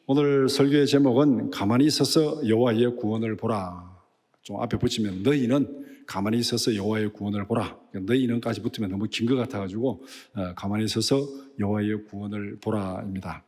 오늘 설교의 제목은 가만히 있어서 여호와의 구원을 보라. 좀 앞에 붙이면 너희는 가만히 있어서 여호와의 구원을 보라. 너희는까지 붙으면 너무 긴 것 같아가지고 가만히 있어서 여호와의 구원을 보라입니다.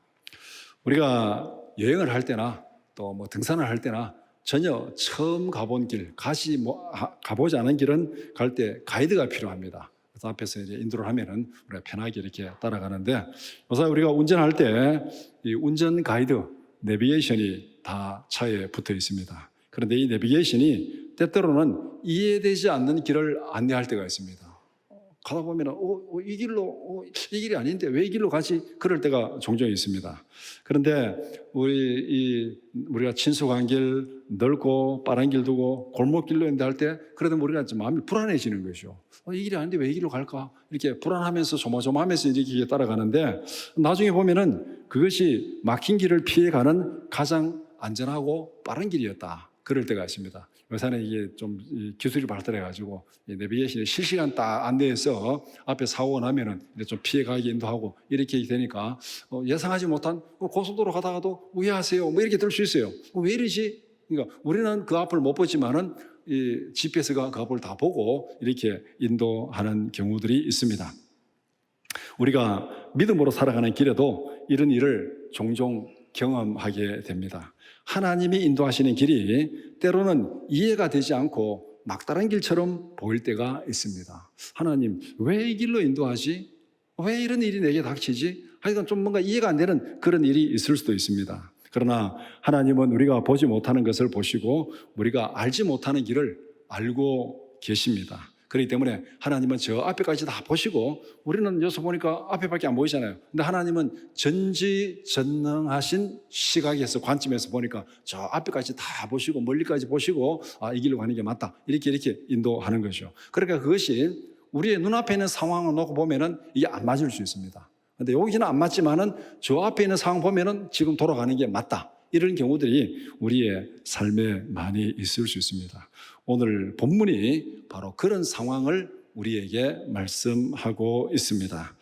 우리가 여행을 할 때나 또 뭐 등산을 할 때나 전혀 처음 가본 길, 가보지 않은 길은 갈 때 가이드가 필요합니다. 그래서 앞에서 이제 인도를 하면은 우리가 편하게 이렇게 따라가는데, 요새 우리가 운전할 때 이 운전 가이드, 내비게이션이 다 차에 붙어 있습니다. 그런데 이 내비게이션이 때때로는 이해되지 않는 길을 안내할 때가 있습니다. 가다 보면 이 길이 아닌데 왜 이 길로 가지? 그럴 때가 종종 있습니다. 그런데 우리가 친숙한 길, 넓고 빠른 길 두고 골목길로 있는데 할 때 그래도 우리가 좀 마음이 불안해지는 거죠. 이 길이 아닌데 왜 이 길로 갈까? 이렇게 불안하면서 조마조마하면서 이렇게 따라가는데, 나중에 보면은 그것이 막힌 길을 피해가는 가장 안전하고 빠른 길이었다. 그럴 때가 있습니다. 요새는 이게 좀 기술이 발달해가지고 내비게이션이 실시간 딱 안내해서 앞에 사고가 나면은 좀 피해가게 인도하고 이렇게 되니까 예상하지 못한 고속도로 가다가도 우회하세요 뭐 이렇게 될 수 있어요. 왜 이러지? 그러니까 우리는 그 앞을 못 보지만은 이 GPS가 그 앞을 다 보고 이렇게 인도하는 경우들이 있습니다. 우리가 믿음으로 살아가는 길에도 이런 일을 종종 경험하게 됩니다. 하나님이 인도하시는 길이 때로는 이해가 되지 않고 막다른 길처럼 보일 때가 있습니다. 하나님, 왜 이 길로 인도하지? 왜 이런 일이 내게 닥치지? 하여간 좀 뭔가 이해가 안 되는 그런 일이 있을 수도 있습니다. 그러나 하나님은 우리가 보지 못하는 것을 보시고 우리가 알지 못하는 길을 알고 계십니다. 그렇기 때문에 하나님은 저 앞에까지 다 보시고, 우리는 여기서 보니까 앞에밖에 안 보이잖아요. 근데 하나님은 전지전능하신 시각에서, 관점에서 보니까 저 앞에까지 다 보시고 멀리까지 보시고 이 길로 가는 게 맞다, 이렇게 인도하는 거죠. 그러니까 그것이 우리의 눈앞에 있는 상황을 놓고 보면은 이게 안 맞을 수 있습니다. 근데 여기는 안 맞지만은 저 앞에 있는 상황 보면은 지금 돌아가는 게 맞다, 이런 경우들이 우리의 삶에 많이 있을 수 있습니다. 오늘 본문이 바로 그런 상황을 우리에게 말씀하고 있습니다.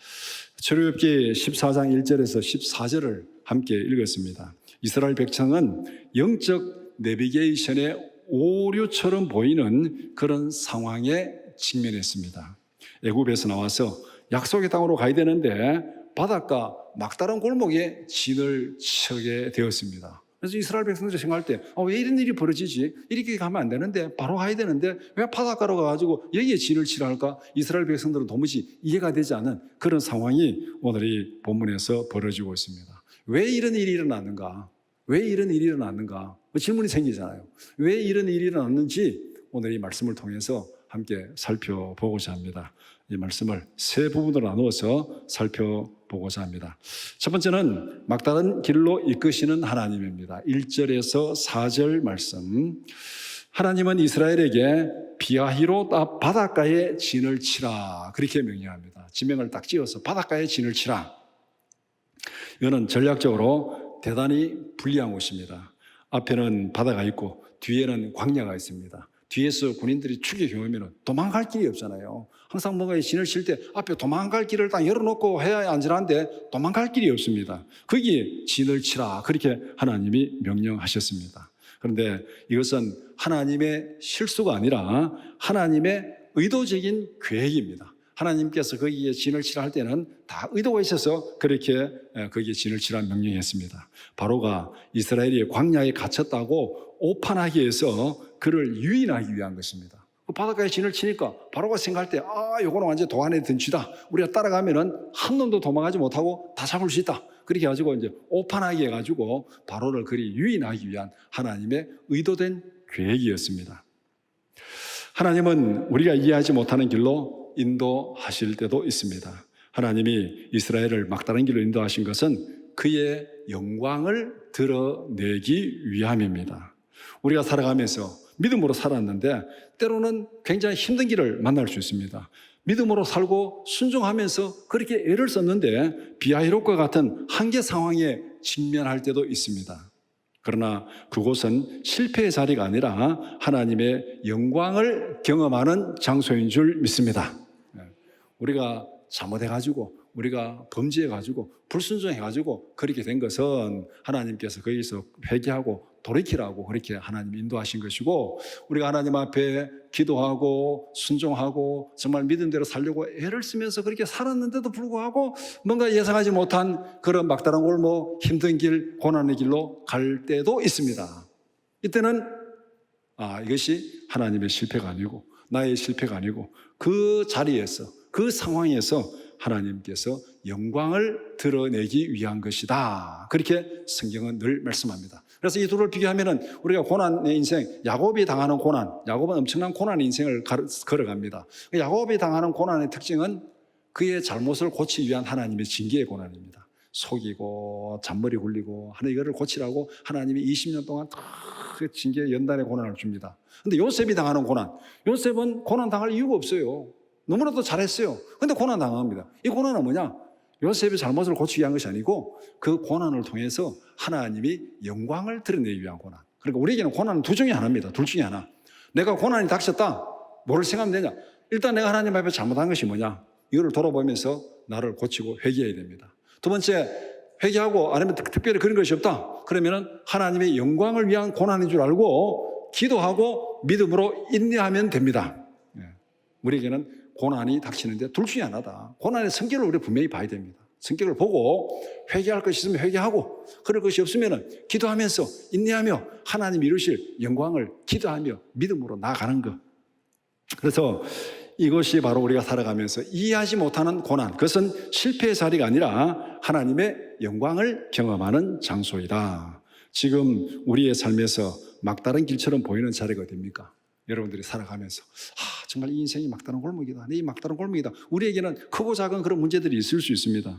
출애굽기 14장 1절에서 14절을 함께 읽었습니다. 이스라엘 백성은 영적 내비게이션의 오류처럼 보이는 그런 상황에 직면했습니다. 애굽에서 나와서 약속의 땅으로 가야 되는데 바닷가 막다른 골목에 진을 치게 되었습니다. 그래서 이스라엘 백성들이 생각할 때 왜 이런 일이 벌어지지? 이렇게 가면 안 되는데, 바로 가야 되는데 왜 바닷가로 가가지고 여기에 진을 치라 할까? 이스라엘 백성들은 도무지 이해가 되지 않은 그런 상황이 오늘 이 본문에서 벌어지고 있습니다. 왜 이런 일이 일어났는가? 왜 이런 일이 일어났는가? 질문이 생기잖아요. 왜 이런 일이 일어났는지 오늘 이 말씀을 통해서 함께 살펴보고자 합니다. 이 말씀을 세 부분으로 나누어서 살펴보고자 합니다. 첫 번째는 막다른 길로 이끄시는 하나님입니다. 1절에서 4절 말씀. 하나님은 이스라엘에게 비하히로 바닷가에 진을 치라, 그렇게 명령합니다. 지명을 딱 지어서 바닷가에 진을 치라. 이거는 전략적으로 대단히 불리한 곳입니다. 앞에는 바다가 있고 뒤에는 광야가 있습니다. 뒤에서 군인들이 추격해오면 도망갈 길이 없잖아요. 항상 뭔가 진을 칠 때 앞에 도망갈 길을 딱 열어놓고 해야 안전한데 도망갈 길이 없습니다. 거기에 진을 치라, 그렇게 하나님이 명령하셨습니다. 그런데 이것은 하나님의 실수가 아니라 하나님의 의도적인 계획입니다. 하나님께서 거기에 진을 치라 할 때는 다 의도가 있어서 그렇게 거기에 진을 치라는 명령했습니다. 바로가 이스라엘이 광야에 갇혔다고 오판하기 위해서 그를 유인하기 위한 것입니다. 그 바닷가에 진을 치니까 바로가 생각할 때 요거는 완전 도안에 든 쥐다, 우리가 따라가면은 한 놈도 도망가지 못하고 다 잡을 수 있다, 그렇게 해가지고 이제 오판하게 해가지고 바로를 그리 유인하기 위한 하나님의 의도된 계획이었습니다. 하나님은 우리가 이해하지 못하는 길로 인도하실 때도 있습니다. 하나님이 이스라엘을 막다른 길로 인도하신 것은 그의 영광을 드러내기 위함입니다. 우리가 살아가면서 믿음으로 살았는데 때로는 굉장히 힘든 길을 만날 수 있습니다. 믿음으로 살고 순종하면서 그렇게 애를 썼는데 비아이롯과 같은 한계 상황에 직면할 때도 있습니다. 그러나 그곳은 실패의 자리가 아니라 하나님의 영광을 경험하는 장소인 줄 믿습니다. 우리가 잘못해가지고 우리가 범죄해가지고 불순종해가지고 그렇게 된 것은 하나님께서 거기서 회개하고 돌이키라고 그렇게 하나님 인도하신 것이고, 우리가 하나님 앞에 기도하고 순종하고 정말 믿음대로 살려고 애를 쓰면서 그렇게 살았는데도 불구하고 뭔가 예상하지 못한 그런 막다른 골목, 힘든 길, 고난의 길로 갈 때도 있습니다. 이때는 이것이 하나님의 실패가 아니고 나의 실패가 아니고 그 자리에서, 그 상황에서 하나님께서 영광을 드러내기 위한 것이다. 그렇게 성경은 늘 말씀합니다. 그래서 이 둘을 비교하면은 우리가 고난의 인생, 야곱이 당하는 고난, 야곱은 엄청난 고난의 인생을 걸어갑니다. 야곱이 당하는 고난의 특징은 그의 잘못을 고치기 위한 하나님의 징계의 고난입니다. 속이고 잔머리 굴리고 하는 이거를 고치라고 하나님이 20년 동안 그 징계 연단의 고난을 줍니다. 근데 요셉이 당하는 고난, 요셉은 고난 당할 이유가 없어요. 너무나도 잘했어요. 근데 고난 당합니다. 이 고난은 뭐냐? 요셉이 잘못을 고치기 위한 것이 아니고 그 고난을 통해서 하나님이 영광을 드러내기 위한 고난. 그러니까 우리에게는 고난은 두 중에 하나입니다. 둘 중에 하나. 내가 고난이 닥쳤다. 뭐를 생각하면 되냐? 일단 내가 하나님 앞에 잘못한 것이 뭐냐? 이거를 돌아보면서 나를 고치고 회개해야 됩니다. 두 번째, 회개하고 아니면 특별히 그런 것이 없다. 그러면은 하나님의 영광을 위한 고난인 줄 알고 기도하고 믿음으로 인내하면 됩니다. 우리에게는 고난이 닥치는데 둘 중에 하나다. 고난의 성격을 우리 분명히 봐야 됩니다. 성격을 보고 회개할 것이 있으면 회개하고, 그럴 것이 없으면 기도하면서 인내하며 하나님 이루실 영광을 기도하며 믿음으로 나아가는 것. 그래서 이것이 바로 우리가 살아가면서 이해하지 못하는 고난, 그것은 실패의 자리가 아니라 하나님의 영광을 경험하는 장소이다. 지금 우리의 삶에서 막다른 길처럼 보이는 자리가 어딥니까? 여러분들이 살아가면서 정말 이 인생이 막다른 골목이다. 이 막다른 골목이다. 우리에게는 크고 작은 그런 문제들이 있을 수 있습니다.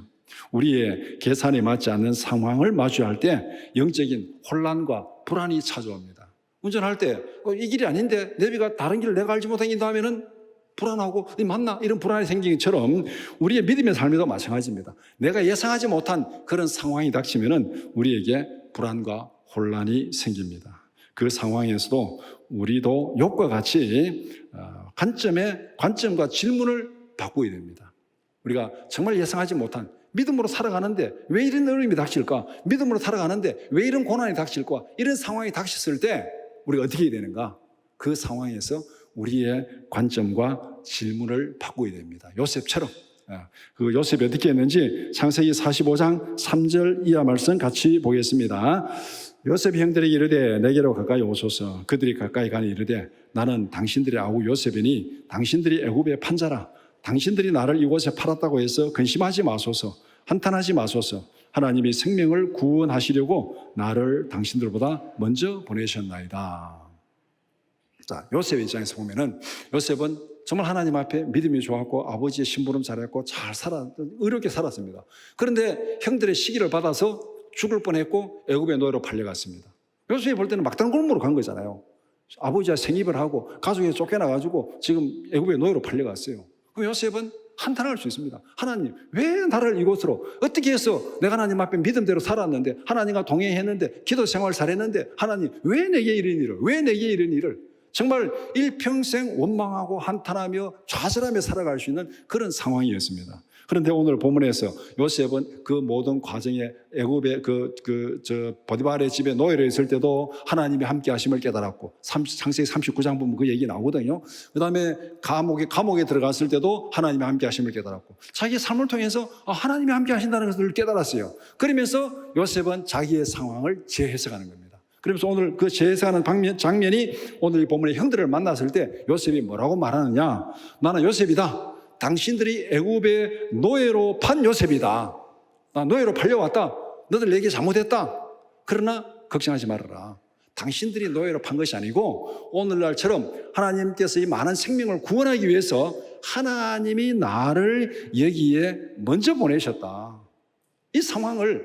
우리의 계산에 맞지 않는 상황을 마주할 때 영적인 혼란과 불안이 찾아옵니다. 운전할 때 이 길이 아닌데 내비가 다른 길을 내가 알지 못한 길다 하면은 불안하고 맞나? 이런 불안이 생기는 것처럼 우리의 믿음의 삶에도 마찬가지입니다. 내가 예상하지 못한 그런 상황이 닥치면은 우리에게 불안과 혼란이 생깁니다. 그 상황에서도 우리도 욥과 같이 관점과 질문을 바꾸어야 됩니다. 우리가 정말 예상하지 못한 믿음으로 살아가는데 왜 이런 어려움이 닥칠까? 믿음으로 살아가는데 왜 이런 고난이 닥칠까? 이런 상황이 닥쳤을 때 우리가 어떻게 해야 되는가? 그 상황에서 우리의 관점과 질문을 바꾸어야 됩니다. 요셉처럼. 그 요셉이 어떻게 했는지 창세기 45장 3절 이하 말씀 같이 보겠습니다. 요셉이 형들에게 이르되 내게로 가까이 오소서. 그들이 가까이 가니 이르되 나는 당신들의 아우 요셉이니 당신들이 애굽의 판자라. 당신들이 나를 이곳에 팔았다고 해서 근심하지 마소서. 한탄하지 마소서. 하나님이 생명을 구원하시려고 나를 당신들보다 먼저 보내셨나이다. 자, 요셉의 입장에서 보면은 요셉은 정말 하나님 앞에 믿음이 좋았고 아버지의 심부름 잘했고 의롭게 살았습니다. 그런데 형들의 시기를 받아서 죽을 뻔했고 애굽의 노예로 팔려갔습니다. 요셉이 볼 때는 막다른 골목으로 간 거잖아요. 아버지와 생입을 하고 가족에 쫓겨나가지고 지금 애굽의 노예로 팔려갔어요. 그럼 요셉은 한탄할 수 있습니다. 하나님, 왜 나를 이곳으로, 어떻게 해서 내가 하나님 앞에 믿음대로 살았는데, 하나님과 동행했는데, 기도 생활 잘했는데, 하나님, 왜 내게 이런 일을, 정말 일평생 원망하고 한탄하며 좌절하며 살아갈 수 있는 그런 상황이었습니다. 그런데 오늘 본문에서 요셉은 그 모든 과정에 애굽의 보디발의 집에 노예로 있을 때도 하나님이 함께 하심을 깨달았고, 창세기 39장 보면 그 얘기 나오거든요. 그 다음에 감옥에 들어갔을 때도 하나님이 함께 하심을 깨달았고, 자기의 삶을 통해서 하나님이 함께 하신다는 것을 깨달았어요. 그러면서 요셉은 자기의 상황을 재해석하는 겁니다. 그러면서 오늘 그 재해석하는 장면이 오늘 이 본문의 형들을 만났을 때 요셉이 뭐라고 말하느냐? 나는 요셉이다. 당신들이 애굽의 노예로 판 요셉이다. 나 노예로 팔려왔다. 너들 내게 잘못했다. 그러나 걱정하지 말아라. 당신들이 노예로 판 것이 아니고 오늘날처럼 하나님께서 이 많은 생명을 구원하기 위해서 하나님이 나를 여기에 먼저 보내셨다. 이 상황을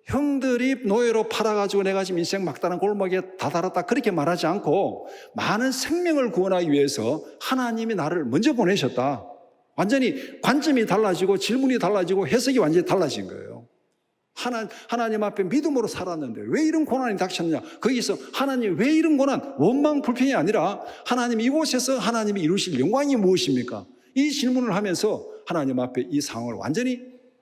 형들이 노예로 팔아가지고 내가 지금 인생 막다른 골목에 다다랐다 그렇게 말하지 않고 많은 생명을 구원하기 위해서 하나님이 나를 먼저 보내셨다. 완전히 관점이 달라지고 질문이 달라지고 해석이 완전히 달라진 거예요. 하나님 앞에 믿음으로 살았는데 왜 이런 고난이 닥쳤느냐? 거기서 하나님 왜 이런 고난? 원망 불평이 아니라 하나님 이곳에서 하나님이 이루실 영광이 무엇입니까? 이 질문을 하면서 하나님 앞에 이 상황을 완전히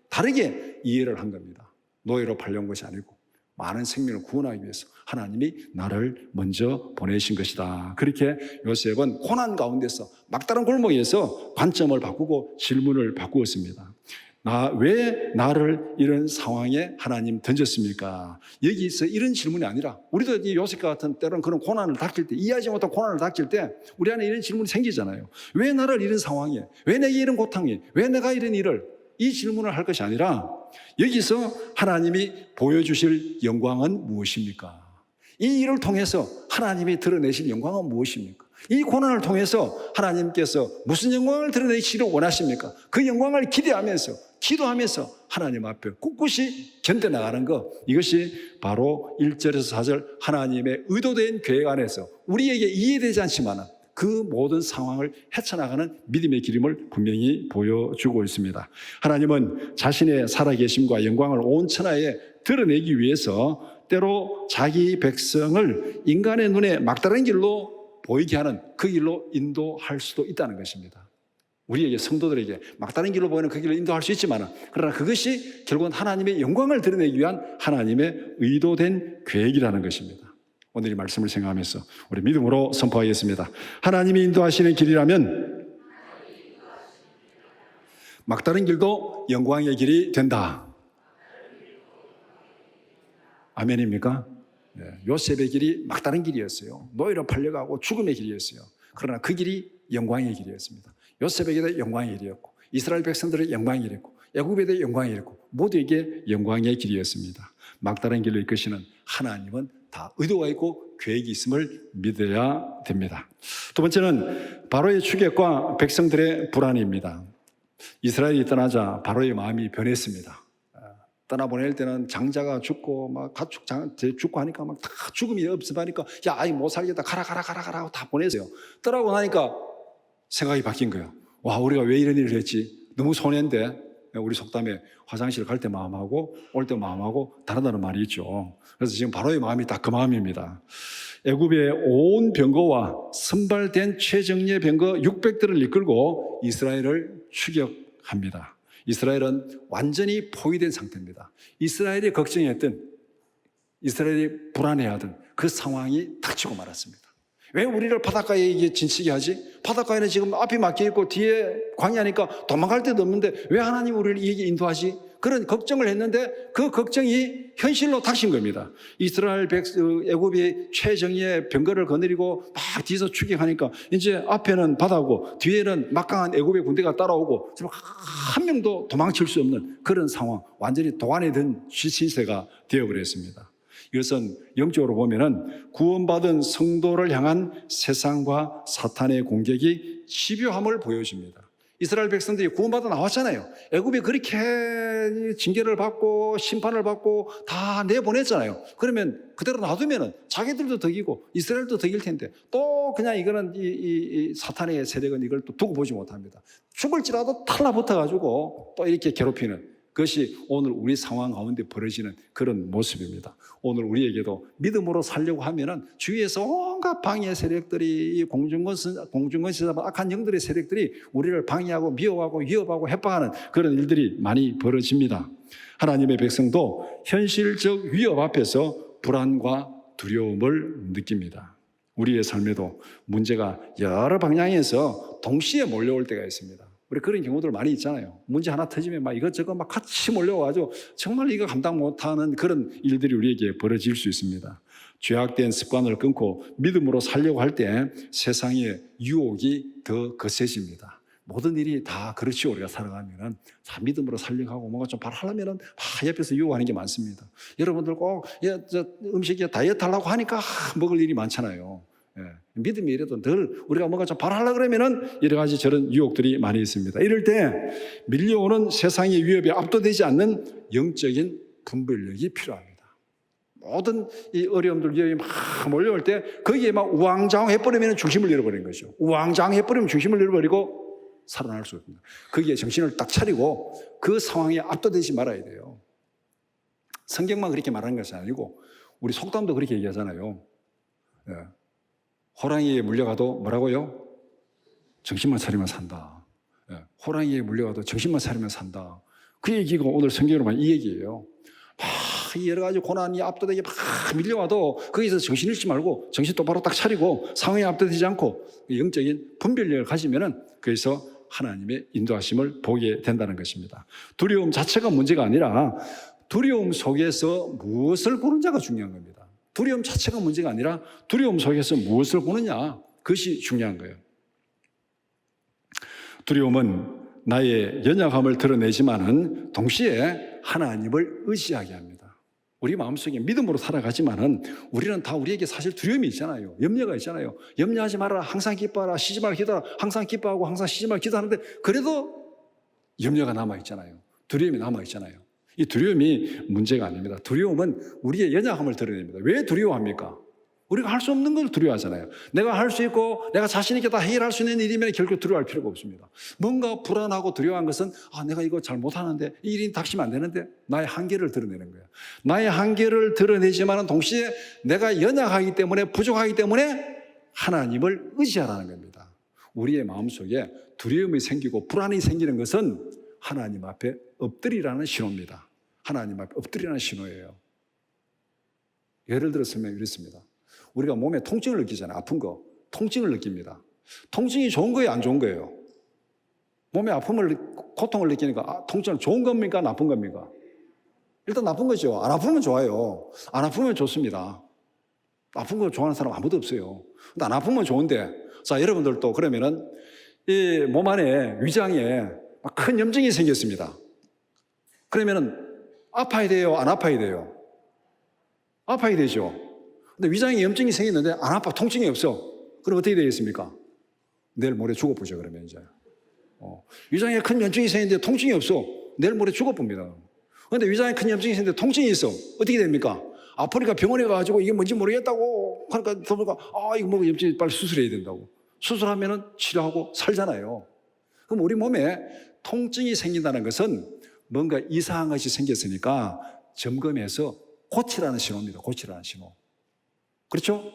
다르게 이해를 한 겁니다. 노예로 팔려온 것이 아니고 많은 생명을 구원하기 위해서 하나님이 나를 먼저 보내신 것이다. 그렇게 요셉은 고난 가운데서 막다른 골목에서 관점을 바꾸고 질문을 바꾸었습니다. 왜 나를 이런 상황에 하나님 던졌습니까? 여기서 이런 질문이 아니라 우리도 이 요셉과 같은 때로는 그런 고난을 닥칠 때, 이해하지 못한 고난을 닥칠 때 우리 안에 이런 질문이 생기잖아요. 왜 나를 이런 상황에, 왜 내게 이런 고통이, 왜 내가 이런 일을, 이 질문을 할 것이 아니라 여기서 하나님이 보여주실 영광은 무엇입니까? 이 일을 통해서 하나님이 드러내실 영광은 무엇입니까? 이 고난을 통해서 하나님께서 무슨 영광을 드러내시기를 원하십니까? 그 영광을 기대하면서 기도하면서 하나님 앞에 꿋꿋이 견뎌나가는 것, 이것이 바로 1절에서 4절 하나님의 의도된 계획 안에서 우리에게 이해되지 않지만 그 모든 상황을 헤쳐나가는 믿음의 기름을 분명히 보여주고 있습니다. 하나님은 자신의 살아계심과 영광을 온 천하에 드러내기 위해서 때로 자기 백성을 인간의 눈에 막다른 길로 보이게 하는 그 길로 인도할 수도 있다는 것입니다. 우리에게 성도들에게 막다른 길로 보이는 그 길로 인도할 수 있지만 그러나 그것이 결국은 하나님의 영광을 드러내기 위한 하나님의 의도된 계획이라는 것입니다. 오늘 이 말씀을 생각하면서 우리 믿음으로 선포하겠습니다. 하나님이 인도하시는 길이라면 막다른 길도 영광의 길이 된다. 아멘입니까? 네, 요셉의 길이 막다른 길이었어요. 노예로 팔려가고 죽음의 길이었어요. 그러나 그 길이 영광의 길이었습니다. 요셉에게도 영광의 길이었고 이스라엘 백성들의 영광의 길이었고 애굽에도 영광의 길이었고 모두에게 영광의 길이었습니다. 막다른 길로 이끄시는 하나님은 다 의도가 있고 계획이 있음을 믿어야 됩니다. 두 번째는 바로의 추격과 백성들의 불안입니다. 이스라엘이 떠나자 바로의 마음이 변했습니다. 떠나보낼 때는 장자가 죽고 막 가축 죽고 하니까 막 다 죽음이 없으니까 야, 아이 못 살겠다, 가라 하고 다 보냈어요. 떠나고 나니까 생각이 바뀐 거예요. 와, 우리가 왜 이런 일을 했지? 너무 손해인데. 우리 속담에 화장실 갈 때 마음하고 올 때 마음하고 다르다는 말이 있죠. 그래서 지금 바로의 마음이 딱 그 마음입니다. 애굽의 온 병거와 선발된 최정예 병거 600대를 이끌고 이스라엘을 추격합니다. 이스라엘은 완전히 포위된 상태입니다. 이스라엘이 걱정했던, 이스라엘이 불안해하던 그 상황이 닥치고 말았습니다. 왜 우리를 바닷가에 이게 진치게 하지? 바닷가에는 지금 앞이 막혀있고 뒤에 광야니까 도망갈 데도 없는데 왜 하나님 우리를 이에게 인도하지? 그런 걱정을 했는데 그 걱정이 현실로 닥친 겁니다. 이스라엘 애굽이 최정예 병거를 거느리고 막 뒤에서 추격하니까 이제 앞에는 바다고 뒤에는 막강한 애굽의 군대가 따라오고 한 명도 도망칠 수 없는 그런 상황, 완전히 도안에 든 신세가 되어버렸습니다. 이것은 영적으로 보면은 구원받은 성도를 향한 세상과 사탄의 공격이 집요함을 보여줍니다. 이스라엘 백성들이 구원받아 나왔잖아요. 애굽이 그렇게 징계를 받고 심판을 받고 다 내보냈잖아요. 그러면 그대로 놔두면은 자기들도 덕이고 이스라엘도 덕일 텐데 또 그냥 이거는 이 사탄의 세력은 이걸 또 두고 보지 못합니다. 죽을지라도 달라붙어가지고 또 이렇게 괴롭히는 그것이 오늘 우리 상황 가운데 벌어지는 그런 모습입니다. 오늘 우리에게도 믿음으로 살려고 하면은 주위에서 온갖 방해 세력들이 공중권세 악한 영들의 세력들이 우리를 방해하고 미워하고 위협하고 협박하는 그런 일들이 많이 벌어집니다. 하나님의 백성도 현실적 위협 앞에서 불안과 두려움을 느낍니다. 우리의 삶에도 문제가 여러 방향에서 동시에 몰려올 때가 있습니다. 우리 그런 경우들 많이 있잖아요. 문제 하나 터지면 막 이것저것 막 같이 몰려와가지고 정말 이거 감당 못하는 그런 일들이 우리에게 벌어질 수 있습니다. 죄악된 습관을 끊고 믿음으로 살려고 할 때 세상의 유혹이 더 거세집니다. 모든 일이 다 그렇죠. 우리가 살아가면은 다 믿음으로 살려고 하고 뭔가 좀 바라려면은 옆에서 유혹하는 게 많습니다. 여러분들 꼭 음식에 다이어트 하려고 하니까 먹을 일이 많잖아요. 예, 믿음이 이래도 늘 우리가 뭔가 좀 바라려고 그러면은 여러 가지 저런 유혹들이 많이 있습니다. 이럴 때 밀려오는 세상의 위협에 압도되지 않는 영적인 분별력이 필요합니다. 모든 이 어려움들 위협이 막 몰려올 때 거기에 막 우왕좌왕 해버리면 중심을 잃어버리는 거죠. 우왕좌왕 해버리면 중심을 잃어버리고 살아날 수 없습니다. 거기에 정신을 딱 차리고 그 상황에 압도되지 말아야 돼요. 성경만 그렇게 말하는 것이 아니고 우리 속담도 그렇게 얘기하잖아요. 예. 호랑이에 물려가도 뭐라고요? 정신만 차리면 산다. 호랑이에 물려가도 정신만 차리면 산다. 그 얘기가 오늘 성경으로 보면 이 얘기예요. 막 여러 가지 고난이 압도되게 막 밀려와도 거기서 정신 잃지 말고 정신 똑바로 딱 차리고 상황에 압도되지 않고 영적인 분별력을 가지면은 거기서 하나님의 인도하심을 보게 된다는 것입니다. 두려움 자체가 문제가 아니라 두려움 속에서 무엇을 보느냐가 중요한 겁니다. 두려움 자체가 문제가 아니라 두려움 속에서 무엇을 보느냐, 그것이 중요한 거예요. 두려움은 나의 연약함을 드러내지만은 동시에 하나님을 의지하게 합니다. 우리 마음속에 믿음으로 살아가지만은 우리는 다 우리에게 사실 두려움이 있잖아요. 염려가 있잖아요. 염려하지 말아라. 항상 기뻐하라. 쉬지 말고 기도하라. 항상 기뻐하고 항상 쉬지 말고 기도하는데 그래도 염려가 남아있잖아요. 두려움이 남아있잖아요. 이 두려움이 문제가 아닙니다. 두려움은 우리의 연약함을 드러냅니다. 왜 두려워합니까? 우리가 할 수 없는 걸 두려워하잖아요. 내가 할 수 있고 내가 자신 있게 다 해결할 수 있는 일이면 결코 두려워할 필요가 없습니다. 뭔가 불안하고 두려워한 것은 내가 이거 잘 못하는데 이 일이 닥치면 안 되는데 나의 한계를 드러내는 거예요. 나의 한계를 드러내지만 동시에 내가 연약하기 때문에 부족하기 때문에 하나님을 의지하라는 겁니다. 우리의 마음속에 두려움이 생기고 불안이 생기는 것은 하나님 앞에 엎드리라는 신호입니다. 하나님 앞에 엎드리라는 신호예요. 예를 들어 설명드리겠습니다. 우리가 몸에 통증을 느끼잖아요. 아픈 거. 통증을 느낍니다. 통증이 좋은 거예요? 안 좋은 거예요? 몸에 아픔을, 고통을 느끼니까 통증은 좋은 겁니까? 나쁜 겁니까? 일단 나쁜 거죠. 안 아프면 좋아요. 안 아프면 좋습니다. 아픈 거 좋아하는 사람 아무도 없어요. 근데 안 아프면 좋은데, 자, 여러분들도 그러면은 이 몸 안에 위장에 큰 염증이 생겼습니다. 그러면은 아파야 돼요? 안 아파야 돼요? 아파야 되죠. 근데 위장에 염증이 생겼는데 안 아파, 통증이 없어. 그럼 어떻게 되겠습니까? 내일 모레 죽어보죠, 그러면 이제. 위장에 큰 염증이 생겼는데 통증이 없어. 내일 모레 죽어봅니다. 그런데 위장에 큰 염증이 생겼는데 통증이 있어. 어떻게 됩니까? 아프니까 병원에 가가지고 이게 뭔지 모르겠다고. 그러니까 보니까 이거 뭐 염증이 빨리 수술해야 된다고. 수술하면은 치료하고 살잖아요. 그럼 우리 몸에 통증이 생긴다는 것은 뭔가 이상한 것이 생겼으니까 점검해서 고치라는 신호입니다. 고치라는 신호. 그렇죠?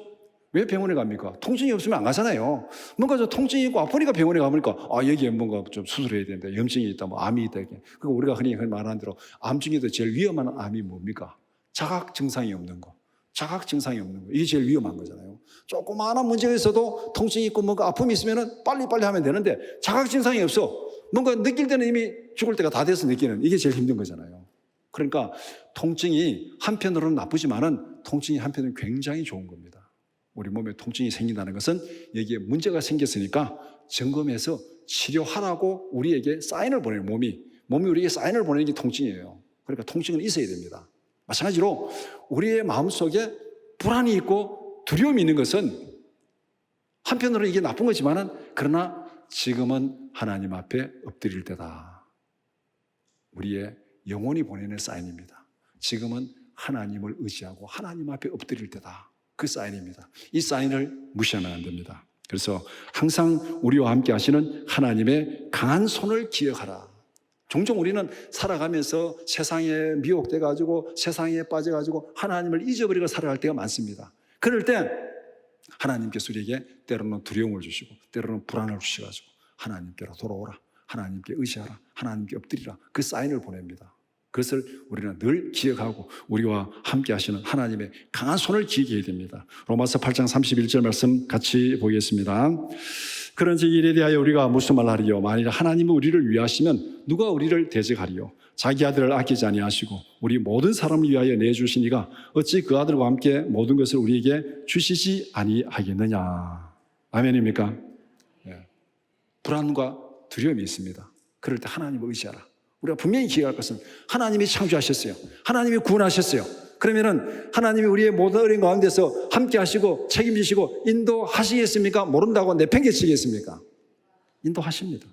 왜 병원에 갑니까? 통증이 없으면 안 가잖아요. 뭔가 저 통증이 있고 아프니까 병원에 가보니까 여기에 뭔가 좀 수술해야 된다. 염증이 있다. 뭐 암이 있다. 그러니까 우리가 흔히 말하는 대로 암 중에도 제일 위험한 암이 뭡니까? 자각 증상이 없는 거. 자각 증상이 없는 거. 이게 제일 위험한 거잖아요. 조그마한 문제가 있어도 통증이 있고 뭔가 아픔이 있으면 빨리빨리 하면 되는데 자각 증상이 없어. 뭔가 느낄 때는 이미 죽을 때가 다 돼서 느끼는, 이게 제일 힘든 거잖아요. 그러니까 통증이 한편으로는 나쁘지만은 통증이 한편으로는 굉장히 좋은 겁니다. 우리 몸에 통증이 생긴다는 것은 여기에 문제가 생겼으니까 점검해서 치료하라고 우리에게 사인을 보내요. 몸이 우리에게 사인을 보내는 게 통증이에요. 그러니까 통증은 있어야 됩니다. 마찬가지로 우리의 마음속에 불안이 있고 두려움이 있는 것은 한편으로는 이게 나쁜 거지만은 그러나 지금은 하나님 앞에 엎드릴 때다. 우리의 영혼이 보내는 사인입니다. 지금은 하나님을 의지하고 하나님 앞에 엎드릴 때다. 그 사인입니다. 이 사인을 무시하면 안 됩니다. 그래서 항상 우리와 함께 하시는 하나님의 강한 손을 기억하라. 종종 우리는 살아가면서 세상에 미혹돼가지고 세상에 빠져가지고 하나님을 잊어버리고 살아갈 때가 많습니다. 그럴 때 하나님께서 우리에게 때로는 두려움을 주시고 때로는 불안을 주셔가지고 하나님께로 돌아오라. 하나님께 의지하라. 하나님께 엎드리라. 그 사인을 보냅니다. 그것을 우리는 늘 기억하고 우리와 함께 하시는 하나님의 강한 손을 기억해야 됩니다. 로마서 8장 31절 말씀 같이 보겠습니다. 그런즉 일에 대하여 우리가 무슨 말 하리요? 만일 하나님은 우리를 위하시면 누가 우리를 대적하리요? 자기 아들을 아끼지 아니하시고 우리 모든 사람을 위하여 내주시니가 어찌 그 아들과 함께 모든 것을 우리에게 주시지 아니하겠느냐? 아멘입니까? 네. 불안과 두려움이 있습니다. 그럴 때 하나님을 의지하라. 우리가 분명히 기억할 것은 하나님이 창조하셨어요. 하나님이 구원하셨어요. 그러면은 하나님이 우리의 모든 어려움 가운데서 함께 하시고 책임지시고 인도하시겠습니까? 모른다고 내팽개치겠습니까? 인도하십니다.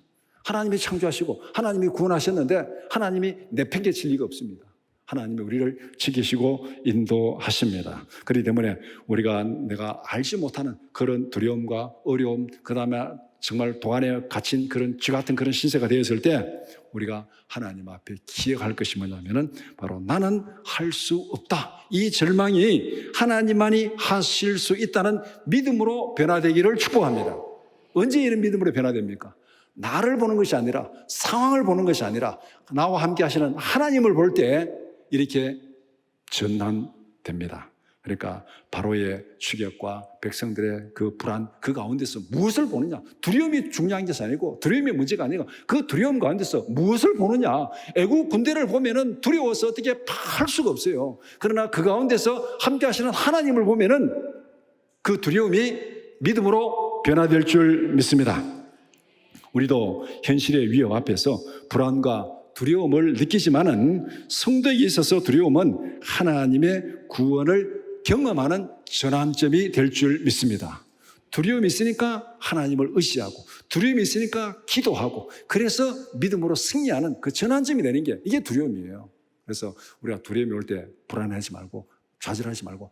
하나님이 창조하시고 하나님이 구원하셨는데 하나님이 내팽개칠 리가 없습니다. 하나님이 우리를 지키시고 인도하십니다. 그렇기 때문에 우리가 내가 알지 못하는 그런 두려움과 어려움, 그 다음에 정말 도안에 갇힌 그런 쥐 같은 그런 신세가 되었을 때 우리가 하나님 앞에 기억할 것이 뭐냐면은 바로 나는 할 수 없다. 이 절망이 하나님만이 하실 수 있다는 믿음으로 변화되기를 축복합니다. 언제 이런 믿음으로 변화됩니까? 나를 보는 것이 아니라, 상황을 보는 것이 아니라 나와 함께 하시는 하나님을 볼 때 이렇게 전환됩니다. 그러니까 바로의 추격과 백성들의 그 불안, 그 가운데서 무엇을 보느냐? 두려움이 중요한 것이 아니고, 두려움이 문제가 아니고, 그 두려움 가운데서 무엇을 보느냐? 애국 군대를 보면은 두려워서 어떻게 할 수가 없어요. 그러나 그 가운데서 함께 하시는 하나님을 보면은 그 두려움이 믿음으로 변화될 줄 믿습니다. 우리도 현실의 위협 앞에서 불안과 두려움을 느끼지만은 성도에게 있어서 두려움은 하나님의 구원을 경험하는 전환점이 될 줄 믿습니다. 두려움이 있으니까 하나님을 의지하고, 두려움이 있으니까 기도하고, 그래서 믿음으로 승리하는 그 전환점이 되는 게 이게 두려움이에요. 그래서 우리가 두려움이 올 때 불안해하지 말고, 좌절하지 말고,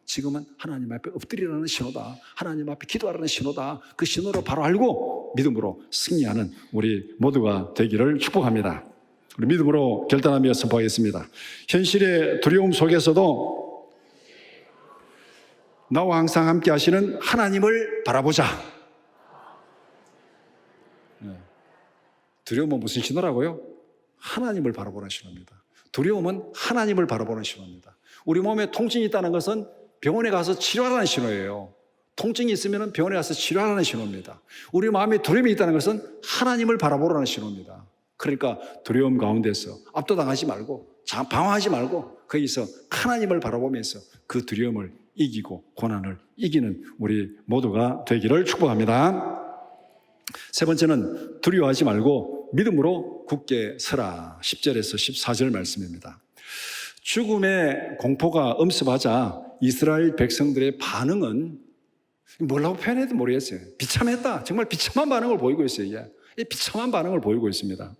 지금은 하나님 앞에 엎드리라는 신호다, 하나님 앞에 기도하라는 신호다, 그 신호를 바로 알고 믿음으로 승리하는 우리 모두가 되기를 축복합니다. 우리 믿음으로 결단하며 선포하겠습니다. 현실의 두려움 속에서도 나와 항상 함께 하시는 하나님을 바라보자. 두려움은 무슨 신호라고요? 하나님을 바라보는 신호입니다. 두려움은 하나님을 바라보는 신호입니다. 우리 몸에 통증이 있다는 것은 병원에 가서 치료하라는 신호예요. 통증이 있으면 병원에 가서 치료하라는 신호입니다. 우리 마음에 두려움이 있다는 것은 하나님을 바라보라는 신호입니다. 그러니까 두려움 가운데서 압도당하지 말고, 방황하지 말고, 거기서 하나님을 바라보면서 그 두려움을 이기고 고난을 이기는 우리 모두가 되기를 축복합니다. 세 번째는 두려워하지 말고 믿음으로 굳게 서라. 10절에서 14절 말씀입니다. 죽음의 공포가 엄습하자 이스라엘 백성들의 반응은 뭐라고 표현해야 될지 모르겠어요. 비참했다. 정말 비참한 반응을 보이고 있어요. 이게 비참한 반응을 보이고 있습니다.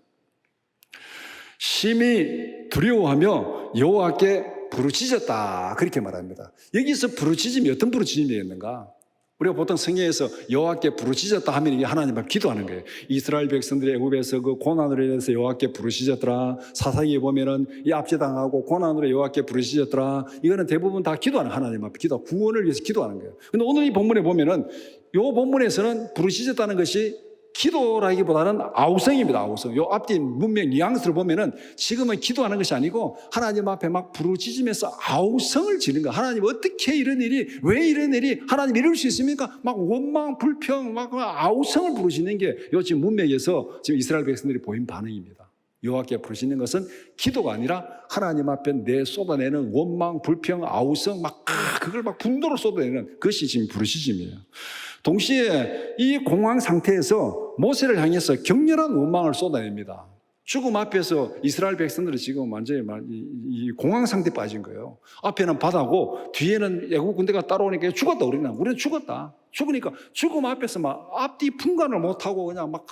심히 두려워하며 여호와께 부르짖었다, 그렇게 말합니다. 여기서 부르짖음이 어떤 부르짖음이었는가? 우리가 보통 성경에서 여호와께 부르짖었다 하면 이게 하나님 앞에 기도하는 거예요. 이스라엘 백성들이 애굽에서 그 고난으로 인해서 여호와께 부르짖었더라. 사사기에 보면은 이 압제당하고 고난으로 여호와께 부르짖었더라. 이거는 대부분 다 기도하는, 하나님 앞에 기도, 구원을 위해서 기도하는 거예요. 근데 오늘 이 본문에 보면은 이 본문에서는 부르짖었다는 것이 기도라기보다는 아우성입니다. 아우성. 요 앞뒤 문맥 뉘앙스를 보면은 지금은 기도하는 것이 아니고 하나님 앞에 막 부르짖으면서 아우성을 지는 거야. 하나님 어떻게 이런 일이, 왜 이런 일이, 하나님 이럴 수 있습니까? 막 원망, 불평, 막 아우성을 부르짖는 게 요 지금 문맥에서 지금 이스라엘 백성들이 보인 반응입니다. 여호와께 부르짖는 것은 기도가 아니라 하나님 앞에 내 쏟아내는 원망, 불평, 아우성, 막 그걸 막 분노로 쏟아내는 그것이 지금 부르짖음이에요. 동시에 이 공황 상태에서 모세를 향해서 격렬한 원망을 쏟아냅니다. 죽음 앞에서 이스라엘 백성들은 지금 완전히 이 공황 상태에 빠진 거예요. 앞에는 바다고 뒤에는 애국 군대가 따라오니까 죽었다. 우리는 죽었다. 죽으니까 죽음 앞에서 막 앞뒤 분간을 못하고 그냥 막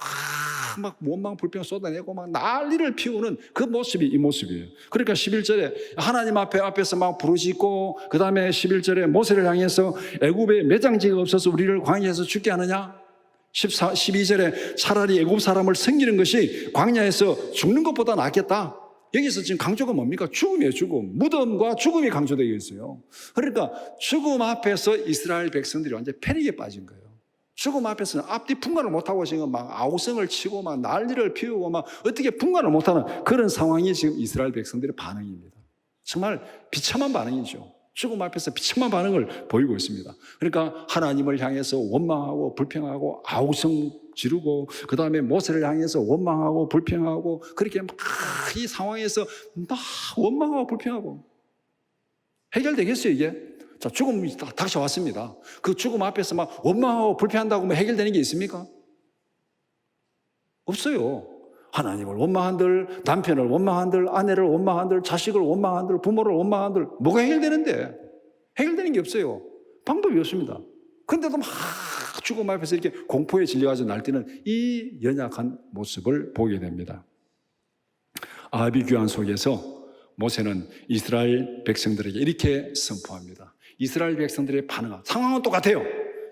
원망 불평 쏟아내고 막 난리를 피우는 그 모습이 이 모습이에요. 그러니까 11절에 하나님 앞에서 막 부르짖고, 그 다음에 11절에 모세를 향해서 애굽에 매장지가 없어서 우리를 광야에서 죽게 하느냐? 12절에 차라리 애굽 사람을 섬기는 것이 광야에서 죽는 것보다 낫겠다. 여기서 지금 강조가 뭡니까? 죽음이에요. 죽음. 무덤과 죽음이 강조되어 있어요. 그러니까 죽음 앞에서 이스라엘 백성들이 완전 패닉에 빠진 거예요. 죽음 앞에서는 앞뒤 분간을 못하고 지금 막 아우성을 치고 막 난리를 피우고 막 어떻게 분간을 못하는 그런 상황이 지금 이스라엘 백성들의 반응입니다. 정말 비참한 반응이죠. 죽음 앞에서 비참한 반응을 보이고 있습니다. 그러니까 하나님을 향해서 원망하고 불평하고 아우성 지르고, 그 다음에 모세를 향해서 원망하고 불평하고, 그렇게 막 이 상황에서 막 원망하고 불평하고 해결되겠어요 이게? 자, 죽음이 다시 왔습니다. 그 죽음 앞에서 막 원망하고 불평한다고 뭐 해결되는 게 있습니까? 없어요. 하나님을 원망한들, 남편을 원망한들, 아내를 원망한들, 자식을 원망한들, 부모를 원망한들, 뭐가 해결되는데? 해결되는 게 없어요. 방법이 없습니다. 그런데도 막 죽음 앞에서 이렇게 공포에 질려가지고 날뛰는 이 연약한 모습을 보게 됩니다. 아합의 귀환 속에서 모세는 이스라엘 백성들에게 이렇게 선포합니다. 이스라엘 백성들의 상황은 똑같아요.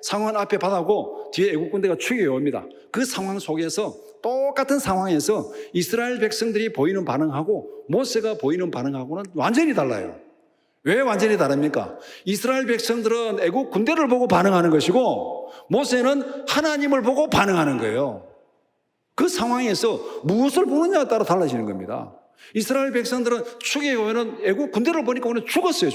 상황은 앞에 바다고 뒤에 애국 군대가 추격해 옵니다. 그 상황 속에서 똑같은 상황에서 이스라엘 백성들이 보이는 반응하고 모세가 보이는 반응하고는 완전히 달라요. 왜 완전히 다릅니까? 이스라엘 백성들은 애국 군대를 보고 반응하는 것이고 모세는 하나님을 보고 반응하는 거예요. 그 상황에서 무엇을 보느냐에 따라 달라지는 겁니다. 이스라엘 백성들은 출애굽에는 애국 군대를 보니까 오늘 죽었어요.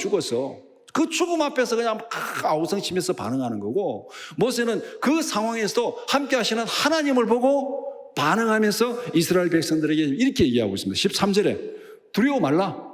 그 죽음 앞에서 그냥 아우성치면서 반응하는 거고, 모세는 그 상황에서도 함께 하시는 하나님을 보고 반응하면서 이스라엘 백성들에게 이렇게 얘기하고 있습니다. 13절에 두려워 말라.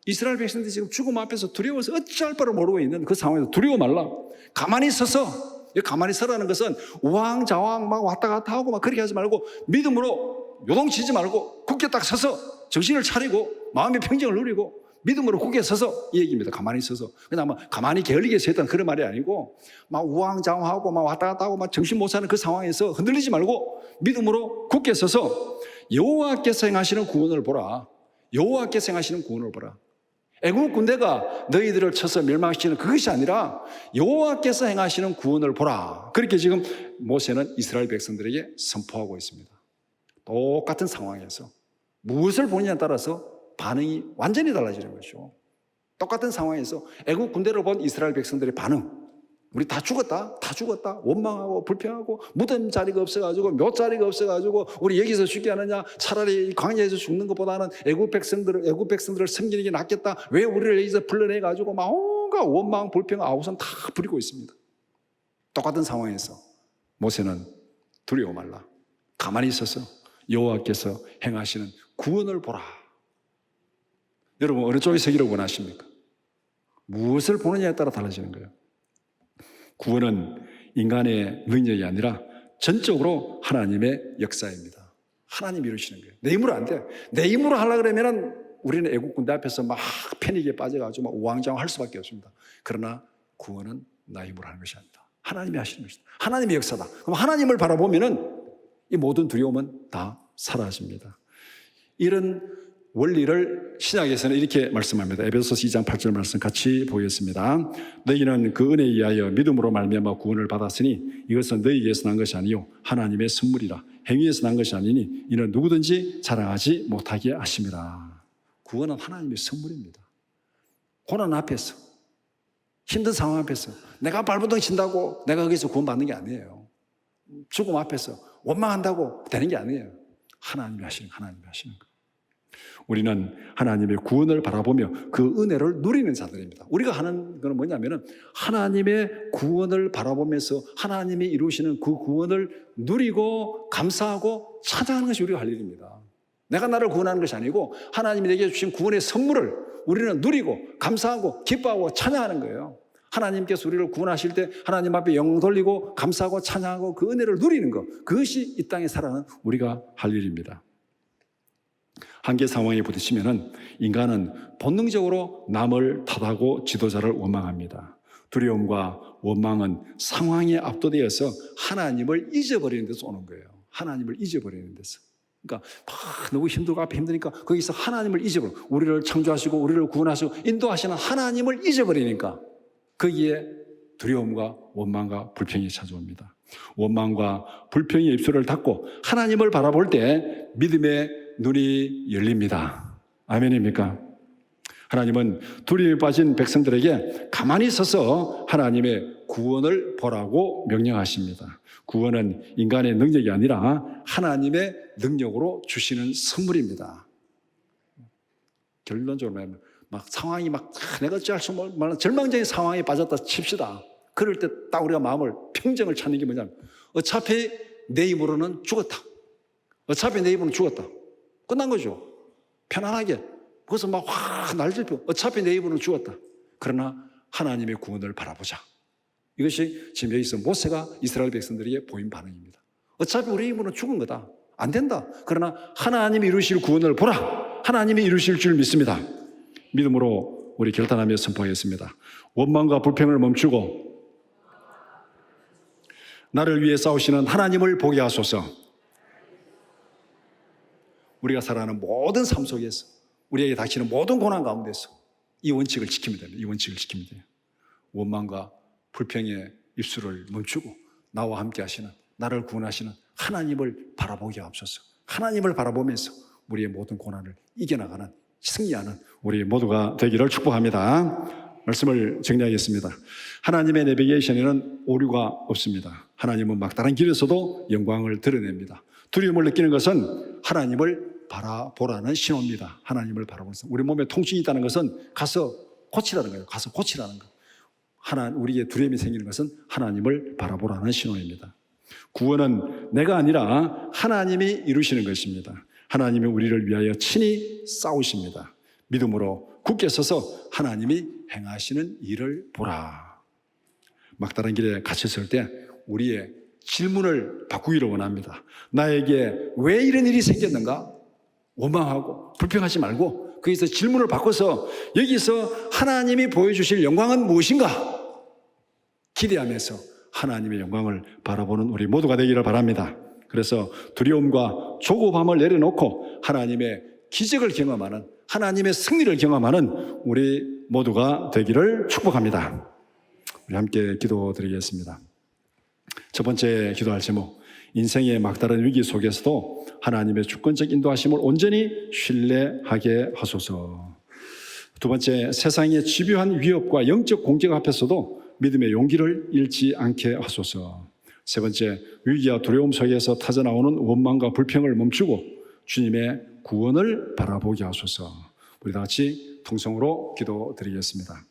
이스라엘 백성들이 지금 죽음 앞에서 두려워서 어찌할 바를 모르고 있는 그 상황에서 두려워 말라. 가만히 서서, 가만히 서라는 것은 우왕좌왕 막 왔다 갔다 하고 막 그렇게 하지 말고 믿음으로 요동치지 말고 굳게 딱 서서 정신을 차리고 마음의 평정을 누리고 믿음으로 굳게 서서, 이 얘기입니다. 가만히 서서. 그냥 막 가만히 게을리게 서 있다는 그런 말이 아니고 막 우왕좌왕하고 막 왔다 갔다 하고 막 정신 못 차는 그 상황에서 흔들리지 말고 믿음으로 굳게 서서 여호와께서 행하시는 구원을 보라. 여호와께서 행하시는 구원을 보라. 애국 군대가 너희들을 쳐서 멸망시키는 그것이 아니라 여호와께서 행하시는 구원을 보라. 그렇게 지금 모세는 이스라엘 백성들에게 선포하고 있습니다. 똑같은 상황에서 무엇을 보느냐에 따라서 반응이 완전히 달라지는 것이죠. 똑같은 상황에서 애국 군대를 본 이스라엘 백성들의 반응, 우리 다 죽었다, 원망하고 불평하고 무덤 자리가 없어가지고 묘 자리가 없어가지고 우리 여기서 죽게 하느냐, 차라리 광야에서 죽는 것보다는 애국 백성들을 섬기는 게 낫겠다, 왜 우리를 여기서 불러내가지고 막 온갖 원망 불평 아우성 다 부리고 있습니다. 똑같은 상황에서 모세는 두려워 말라, 가만히 있어서 여호와께서 행하시는 구원을 보라. 여러분 어느 쪽에 서기를 원하십니까? 무엇을 보느냐에 따라 달라지는 거예요. 구원은 인간의 능력이 아니라 전적으로 하나님의 역사입니다. 하나님이 이루시는 거예요. 내 힘으로 안 돼요. 내 힘으로 하려고 그러면 우리는 애국 군대 앞에서 막 패닉에 빠져가지고 막 우왕좌왕 할 수밖에 없습니다. 그러나 구원은 나 힘으로 하는 것이 아니다. 하나님이 하시는 것이다. 하나님의 역사다. 그럼 하나님을 바라보면은 이 모든 두려움은 다 사라집니다. 이런 원리를 신약에서는 이렇게 말씀합니다. 에베소서 2장 8절 말씀 같이 보겠습니다. 너희는 그 은혜에 의하여 믿음으로 말미암아 구원을 받았으니 이것은 너희에게서 난 것이 아니요 하나님의 선물이라. 행위에서 난 것이 아니니 이는 누구든지 자랑하지 못하게 하심이라. 구원은 하나님의 선물입니다. 고난 앞에서, 힘든 상황 앞에서 내가 발버둥 친다고 내가 거기서 구원받는 게 아니에요. 죽음 앞에서 원망한다고 되는 게 아니에요. 하나님이 하시는 거. 우리는 하나님의 구원을 바라보며 그 은혜를 누리는 자들입니다. 우리가 하는 건 뭐냐면은 하나님의 구원을 바라보면서 하나님이 이루시는 그 구원을 누리고 감사하고 찬양하는 것이 우리가 할 일입니다. 내가 나를 구원하는 것이 아니고 하나님이 내게 주신 구원의 선물을 우리는 누리고 감사하고 기뻐하고 찬양하는 거예요. 하나님께서 우리를 구원하실 때 하나님 앞에 영광 돌리고 감사하고 찬양하고 그 은혜를 누리는 것, 그것이 이 땅에 살아가는 우리가 할 일입니다. 한계 상황에 부딪히면은 인간은 본능적으로 남을 탓하고 지도자를 원망합니다. 두려움과 원망은 상황에 압도되어서 하나님을 잊어버리는 데서 오는 거예요. 하나님을 잊어버리는 데서. 그러니까 막 너무 힘들고 앞에 힘드니까 거기서 하나님을 잊어버려. 우리를 창조하시고 우리를 구원하시고 인도하시는 하나님을 잊어버리니까 거기에 두려움과 원망과 불평이 찾아옵니다. 원망과 불평의 입술을 닫고 하나님을 바라볼 때 믿음의 눈이 열립니다. 아멘입니까? 하나님은 두려움에 빠진 백성들에게 가만히 서서 하나님의 구원을 보라고 명령하십니다. 구원은 인간의 능력이 아니라 하나님의 능력으로 주시는 선물입니다. 결론적으로 말하면 막 상황이 막 내가 어찌할 수 없는 절망적인 상황에 빠졌다 칩시다. 그럴 때 딱 우리가 마음을 평정을 찾는 게 뭐냐면 어차피 내 힘으로는 죽었다. 끝난 거죠. 편안하게. 거기서 막 확 날들고 어차피 내 입으로는 죽었다. 그러나 하나님의 구원을 바라보자. 이것이 지금 여기서 모세가 이스라엘 백성들에게 보인 반응입니다. 어차피 우리 입으로는 죽은 거다. 안 된다. 그러나 하나님이 이루실 구원을 보라. 하나님이 이루실 줄 믿습니다. 믿음으로 우리 결단하며 선포하겠습니다. 원망과 불평을 멈추고 나를 위해 싸우시는 하나님을 보게 하소서. 우리가 살아가는 모든 삶 속에서 우리에게 닥치는 모든 고난 가운데서 이 원칙을 지키면 됩니다. 원망과 불평의 입술을 멈추고 나와 함께 하시는, 나를 구원하시는 하나님을 바라보게 하옵소서. 하나님을 바라보면서 우리의 모든 고난을 이겨나가는, 승리하는 우리 모두가 되기를 축복합니다. 말씀을 정리하겠습니다. 하나님의 내비게이션에는 오류가 없습니다. 하나님은 막다른 길에서도 영광을 드러냅니다. 두려움을 느끼는 것은 하나님을 바라보라는 신호입니다. 하나님을 바라보는 것. 우리 몸에 통증이 있다는 것은 가서 고치라는 거예요. 가서 고치라는 거. 우리에게 두려움이 생기는 것은 하나님을 바라보라는 신호입니다. 구원은 내가 아니라 하나님이 이루시는 것입니다. 하나님이 우리를 위하여 친히 싸우십니다. 믿음으로 굳게 서서 하나님이 행하시는 일을 보라. 막다른 길에 갇혔을 때 우리의 질문을 바꾸기를 원합니다. 나에게 왜 이런 일이 생겼는가? 원망하고 불평하지 말고 거기서 질문을 바꿔서 여기서 하나님이 보여주실 영광은 무엇인가? 기대하면서 하나님의 영광을 바라보는 우리 모두가 되기를 바랍니다. 그래서 두려움과 조급함을 내려놓고 하나님의 기적을 경험하는, 하나님의 승리를 경험하는 우리 모두가 되기를 축복합니다. 우리 함께 기도드리겠습니다. 첫 번째 기도할 제목, 인생의 막다른 위기 속에서도 하나님의 주권적 인도하심을 온전히 신뢰하게 하소서. 두 번째, 세상의 집요한 위협과 영적 공격 앞에서도 믿음의 용기를 잃지 않게 하소서. 세 번째, 위기와 두려움 속에서 터져나오는 원망과 불평을 멈추고 주님의 구원을 바라보게 하소서. 우리 다 같이 통성으로 기도드리겠습니다.